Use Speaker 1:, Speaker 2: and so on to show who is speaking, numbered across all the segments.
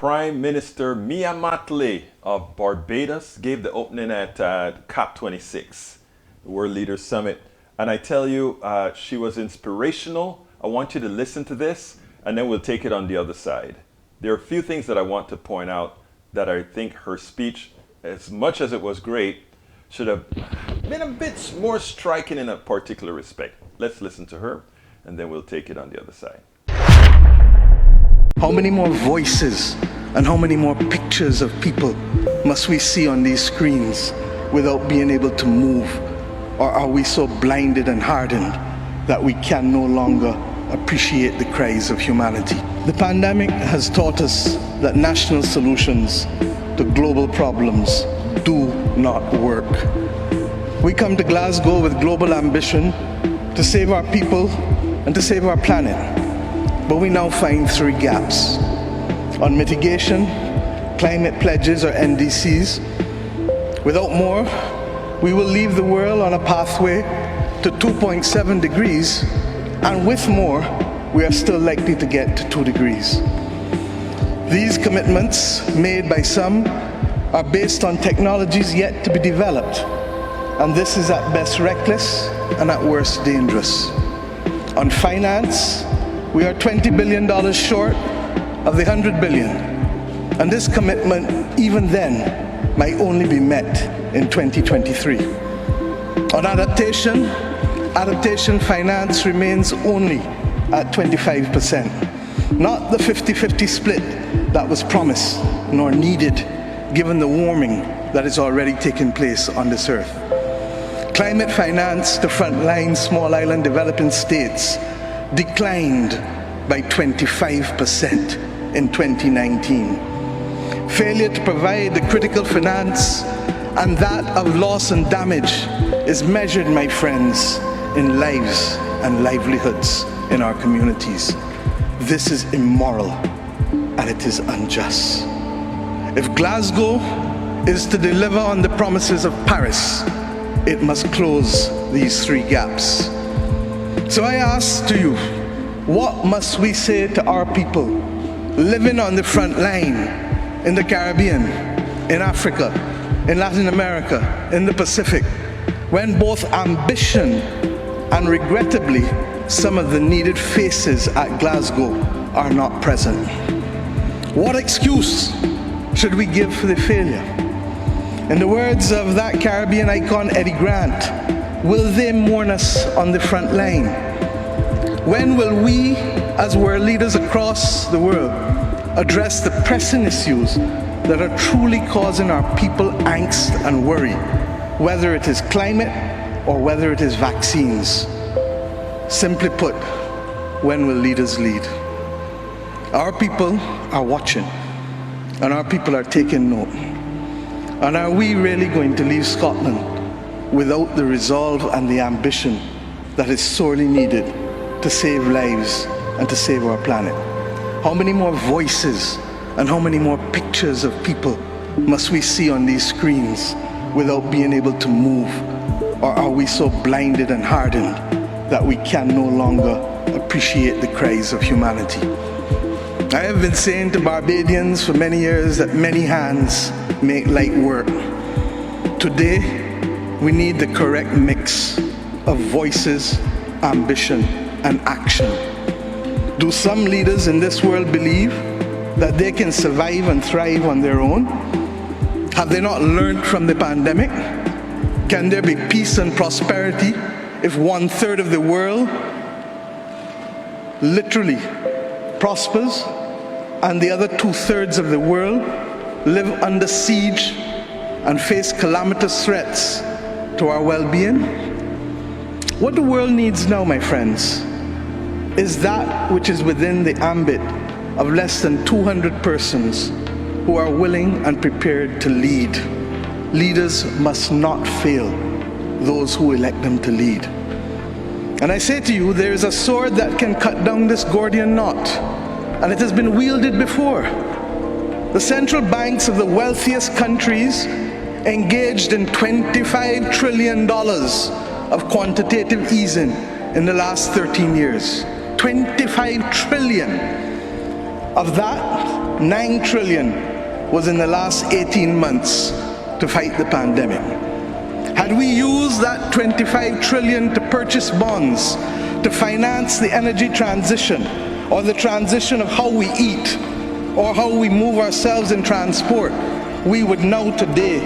Speaker 1: Prime Minister Mia Mottley of Barbados gave the opening at COP26, the World Leaders Summit. And I tell you, she was inspirational. I want you to listen to this, and then we'll take it on the other side. There are a few things that I want to point out that I think her speech, as much as it was great, should have been a bit more striking in a particular respect. Let's listen to her, and then we'll take it on the other side.
Speaker 2: How many more voices and how many more pictures of people must we see on these screens without being able to move? Or are we so blinded and hardened that we can no longer appreciate the cries of humanity? The pandemic has taught us that national solutions to global problems do not work. We come to Glasgow with global ambition to save our people and to save our planet. But we now find three gaps: on mitigation, climate pledges or NDCs. Without more, we will leave the world on a pathway to 2.7 degrees, and with more, we are still likely to get to 2 degrees. These commitments made by some are based on technologies yet to be developed, and this is at best reckless and at worst dangerous. On finance, we are $20 billion short of the $100 billion, and this commitment, even then, might only be met in 2023. On adaptation finance remains only at 25%, not the 50-50 split that was promised nor needed given the warming that is already taking place on this earth. Climate finance to frontline small island developing states declined by 25% in 2019. Failure to provide the critical finance and that of loss and damage is measured, my friends, in lives and livelihoods in our communities. This is immoral and it is unjust. If Glasgow is to deliver on the promises of Paris, it must close these three gaps. So I ask to you, what must we say to our people living on the front line in the Caribbean, in Africa, in Latin America, in the Pacific, when both ambition and regrettably some of the needed faces at Glasgow are not present? What excuse should we give for the failure? In the words of that Caribbean icon Eddie Grant, will they mourn us on the front line? When will we, as world leaders across the world, address the pressing issues that are truly causing our people angst and worry, whether it is climate or whether it is vaccines? Simply put, when will leaders lead? Our people are watching, and our people are taking note. And are we really going to leave Scotland without the resolve and the ambition that is sorely needed to save lives and to save our planet? How many more voices and how many more pictures of people must we see on these screens without being able to move? Or are we so blinded and hardened that we can no longer appreciate the cries of humanity? I have been saying to Barbadians for many years that many hands make light work. Today, we need the correct mix of voices, ambition, and action. Do some leaders in this world believe that they can survive and thrive on their own? Have they not learned from the pandemic? Can there be peace and prosperity if 1/3 of the world literally prospers and the other 2/3 of the world live under siege and face calamitous threats to our well-being? What the world needs now, my friends, is that which is within the ambit of less than 200 persons who are willing and prepared to lead. Leaders must not fail those who elect them to lead. And I say to you, there is a sword that can cut down this Gordian knot, and it has been wielded before. The central banks of the wealthiest countries engaged in $25 trillion of quantitative easing in the last 13 years. 25 trillion. Of that, 9 trillion was in the last 18 months to fight the pandemic. Had we used that 25 trillion to purchase bonds, to finance the energy transition, or the transition of how we eat, or how we move ourselves in transport, we would now today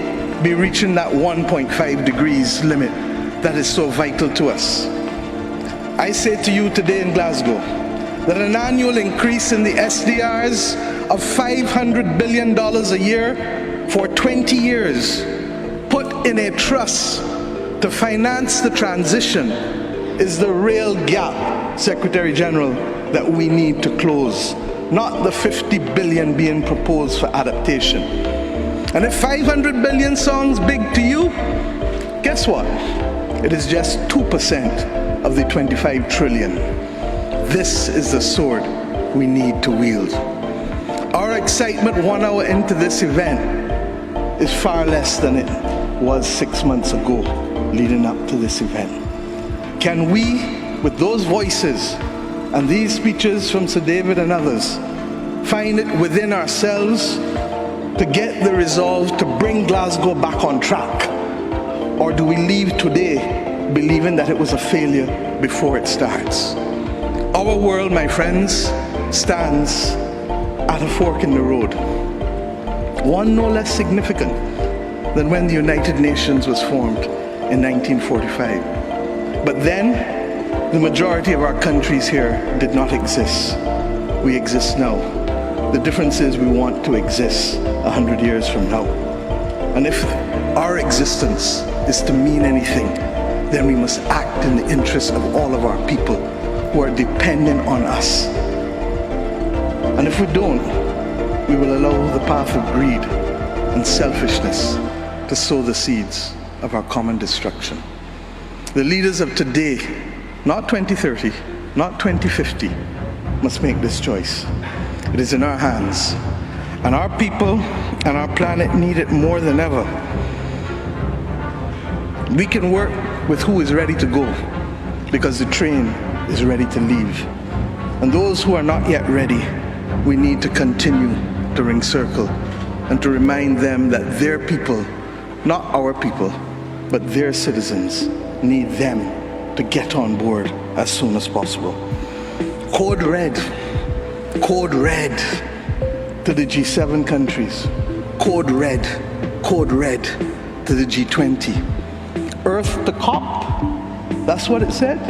Speaker 2: be reaching that 1.5 degrees limit that is so vital to us. I say to you today in Glasgow that an annual increase in the SDRs of $500 billion a year for 20 years, put in a trust to finance the transition, is the real gap, Secretary General, that we need to close, not the 50 billion being proposed for adaptation. And if 500 billion sounds big to you, guess what? It is just 2% of the 25 trillion. This is the sword we need to wield. Our excitement 1 hour into this event is far less than it was 6 months ago leading up to this event. Can we, with those voices and these speeches from Sir David and others, find it within ourselves to get the resolve to bring Glasgow back on track? Or do we leave today believing that it was a failure before it starts? Our world, my friends, stands at a fork in the road. One no less significant than when the United Nations was formed in 1945. But then, the majority of our countries here did not exist. We exist now. The difference is we want to exist 100 years from now. And if our existence is to mean anything, then we must act in the interest of all of our people who are dependent on us. And if we don't, we will allow the path of greed and selfishness to sow the seeds of our common destruction. The leaders of today, not 2030, not 2050, must make this choice. It is in our hands, and our people and our planet need it more than ever. We can work with who is ready to go, because the train is ready to leave. And those who are not yet ready, we need to continue to ring circle and to remind them that their people, not our people, but their citizens, need them to get on board as soon as possible. Code red to the G7 countries. Code red to the G20. Earth to COP, that's what it said.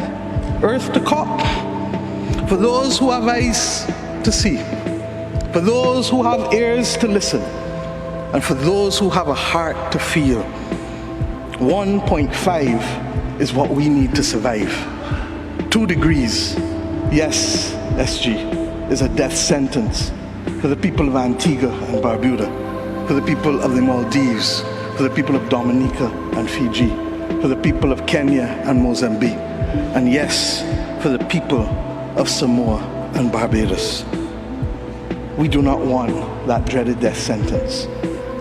Speaker 2: Earth to COP. For those who have eyes to see, for those who have ears to listen, and for those who have a heart to feel, 1.5 is what we need to survive. 2 degrees, yes, SG, is a death sentence for the people of Antigua and Barbuda, for the people of the Maldives, for the people of Dominica and Fiji, for the people of Kenya and Mozambique, and yes, for the people of Samoa and Barbados. We do not want that dreaded death sentence.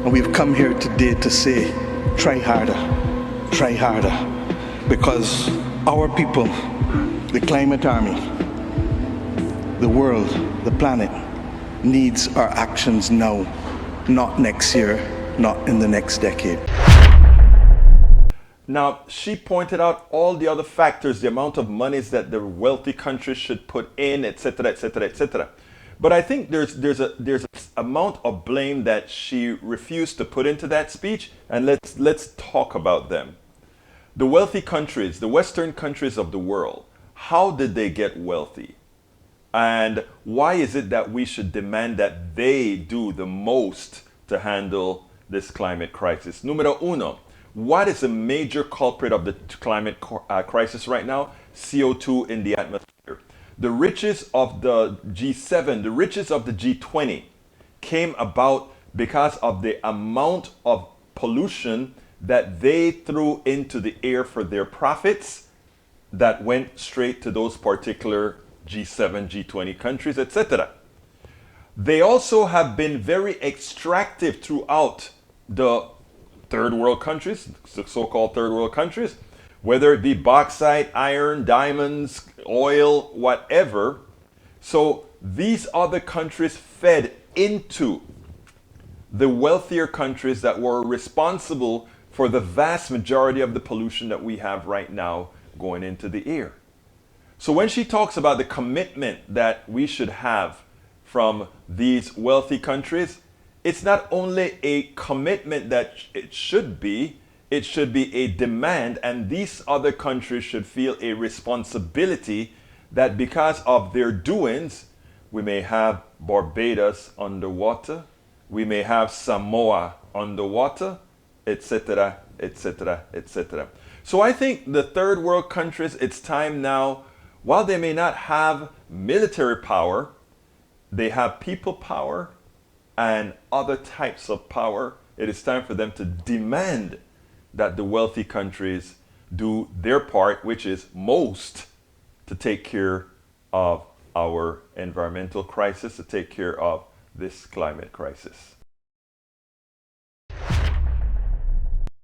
Speaker 2: And we've come here today to say, try harder, because our people, the climate army, the world, the planet, needs our actions now, not next year, not in the next decade.
Speaker 1: Now, she pointed out all the other factors, the amount of monies that the wealthy countries should put in, etc., etc., etc. But I think there's an amount of blame that she refused to put into that speech, and let's talk about them. The wealthy countries, the Western countries of the world, how did they get wealthy? And why is it that we should demand that they do the most to handle this climate crisis? Numero uno, what is a major culprit of the climate crisis right now? CO2 in the atmosphere. The riches of the G7, the riches of the G20 came about because of the amount of pollution that they threw into the air for their profits that went straight to those particular G7, G20 countries, etc. They also have been very extractive throughout the third world countries, the so-called third world countries, whether it be bauxite, iron, diamonds, oil, whatever. So these other countries fed into the wealthier countries that were responsible for the vast majority of the pollution that we have right now going into the air. So when she talks about the commitment that we should have from these wealthy countries, it's not only a commitment that it should be a demand, and these other countries should feel a responsibility that because of their doings, we may have Barbados underwater, we may have Samoa underwater, etc., etc., etc. So I think the third world countries, it's time now, while they may not have military power, they have people power and other types of power. It is time for them to demand that the wealthy countries do their part, which is most, to take care of our environmental crisis, to take care of this climate crisis.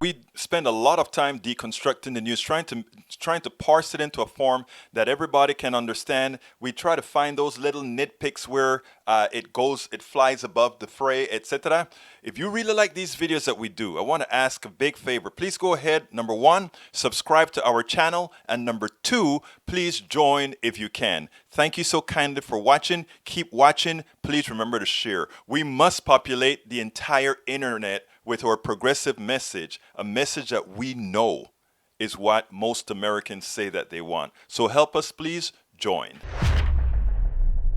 Speaker 1: We spend a lot of time deconstructing the news, trying to parse it into a form that everybody can understand. We try to find those little nitpicks where it flies above the fray, etc. If you really like these videos that we do, I want to ask a big favor. Please go ahead, number one, subscribe to our channel, and number two, please join if you can. Thank you so kindly for watching. Keep watching. Please remember to share. We must populate the entire internet with our progressive message, a message that we know is what most Americans say that they want. So help us, please join.